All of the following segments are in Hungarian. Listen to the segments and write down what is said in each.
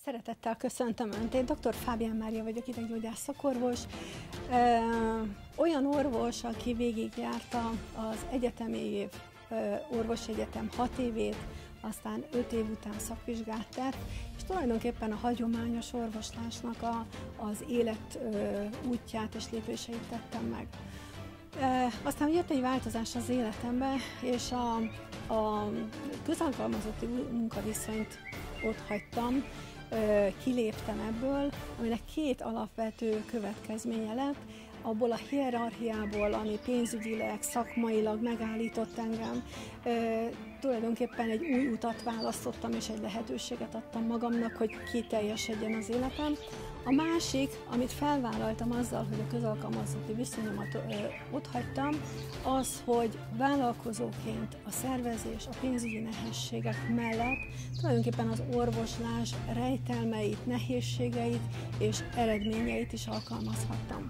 Szeretettel köszöntöm Önt, én dr. Fábián Mária vagyok, ideggyógyász szakorvos. Olyan orvos, aki végigjárta az egyetemi év, orvosi egyetem 6 évét, aztán 5 év után szakvizsgát tett, és tulajdonképpen a hagyományos orvoslásnak az élet útját és lépéseit tettem meg. Aztán jött egy változás az életembe, és a közalkalmazotti munkaviszonyt ott hagytam, kiléptem ebből, aminek 2 alapvető következménye lett. Abból a hierarchiából, ami pénzügyileg, szakmailag megállított engem, tulajdonképpen egy új utat választottam, és egy lehetőséget adtam magamnak, hogy kiteljesedjen az életem. A másik, amit felvállaltam azzal, hogy a közalkalmazotti viszonyomat otthagytam, az, hogy vállalkozóként a szervezés, a pénzügyi nehézségek mellett tulajdonképpen az orvoslás rejtelmeit, nehézségeit és eredményeit is alkalmazhattam.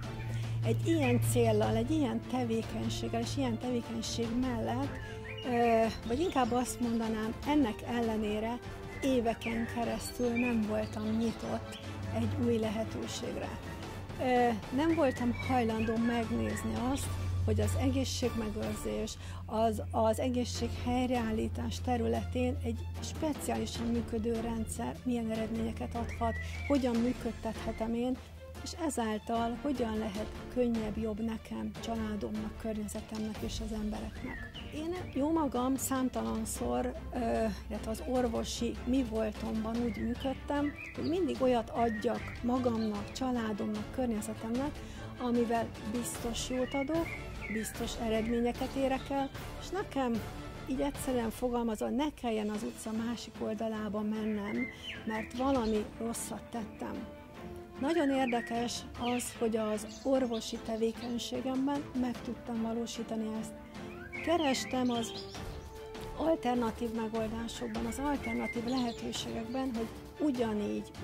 Egy ilyen céllal, egy ilyen tevékenységgel és ilyen tevékenység mellett, vagy inkább azt mondanám, ennek ellenére éveken keresztül nem voltam nyitott egy új lehetőségre. Nem voltam hajlandó megnézni azt, hogy az egészségmegőrzés, az egészség helyreállítás területén egy speciálisan működő rendszer milyen eredményeket adhat, hogyan működtethetem én, és ezáltal hogyan lehet könnyebb, jobb nekem, családomnak, környezetemnek és az embereknek. Én jó magam számtalanszor, illetve az orvosi mi voltomban úgy működtem, hogy mindig olyat adjak magamnak, családomnak, környezetemnek, amivel biztos jót adok, biztos eredményeket érek el, és nekem így egyszerűen fogalmazva, ne kelljen az utca másik oldalába mennem, mert valami rosszat tettem. Nagyon érdekes az, hogy az orvosi tevékenységemben meg tudtam valósítani ezt. Kerestem az alternatív megoldásokban, az alternatív lehetőségekben, hogy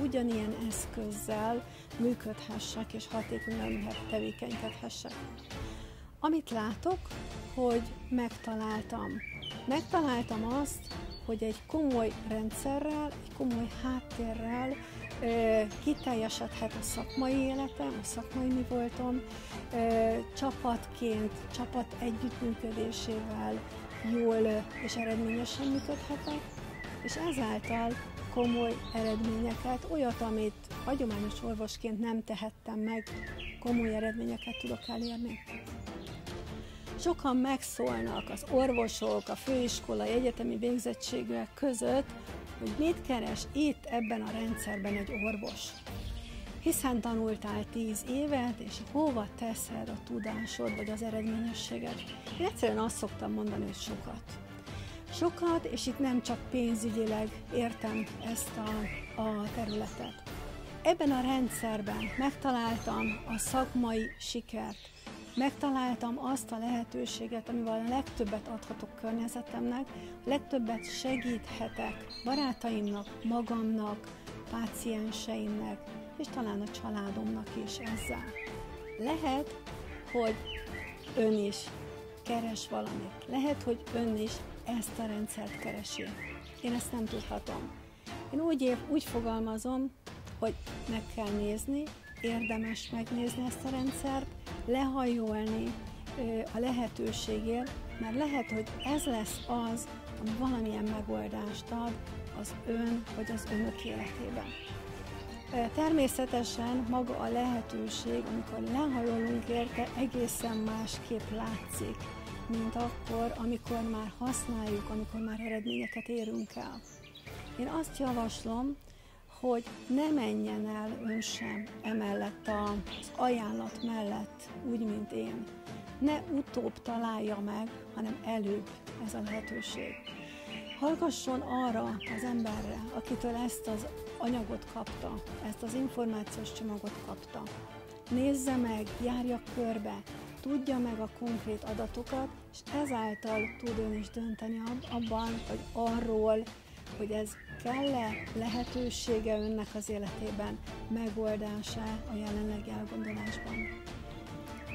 ugyanilyen eszközzel működhessek és hatékonyan tevékenykedhessek. Amit látok, hogy megtaláltam azt, hogy egy komoly rendszerrel, egy komoly háttérrel kiteljesedhet a szakmai életem, a szakmai mi voltom, csapatként, csapat együttműködésével jól és eredményesen működhetek, és ezáltal komoly eredményeket, olyat, amit hagyományos orvosként nem tehettem meg, komoly eredményeket tudok elérni. Sokan megszólnak az orvosok, a főiskolai, egyetemi végzettségűek között, hogy mit keres itt ebben a rendszerben egy orvos. Hiszen tanultál 10 évet, és hova teszed a tudásod vagy az eredményességed. Én egyszerűen azt szoktam mondani, hogy sokat. Sokat, és itt nem csak pénzügyileg értem ezt a területet. Ebben a rendszerben megtaláltam a szakmai sikert, megtaláltam azt a lehetőséget, amivel a legtöbbet adhatok környezetemnek, a legtöbbet segíthetek barátaimnak, magamnak, pácienseimnek, és talán a családomnak is ezzel. Lehet, hogy ön is keres valamit. Lehet, hogy ön is ezt a rendszert keresi. Én ezt nem tudhatom. Én úgy fogalmazom, hogy meg kell nézni, érdemes megnézni ezt a rendszert, lehajolni a lehetőségért, mert lehet, hogy ez lesz az, ami valamilyen megoldást ad az ön vagy az önök életében. Természetesen maga a lehetőség, amikor lehajolunk érte, egészen másképp látszik, mint akkor, amikor már használjuk, amikor már eredményeket érünk el. Én azt javaslom, hogy ne menjen el ön sem emellett az ajánlat mellett, úgy, mint én. Ne utóbb találja meg, hanem előbb ez a lehetőség. Hallgasson arra az emberre, akitől ezt az anyagot kapta, ezt az információs csomagot kapta. Nézze meg, járja körbe, tudja meg a konkrét adatokat, és ezáltal tud ön is dönteni abban, vagy arról, hogy ez kell-e lehetősége önnek az életében, megoldása a jelenlegi elgondolásban.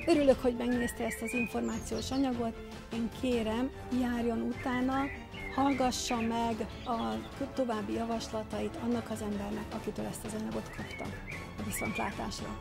Örülök, hogy megnézte ezt az információs anyagot, én kérem, járjon utána, hallgassa meg a további javaslatait annak az embernek, akitől ezt az anyagot kapta. A viszontlátásra!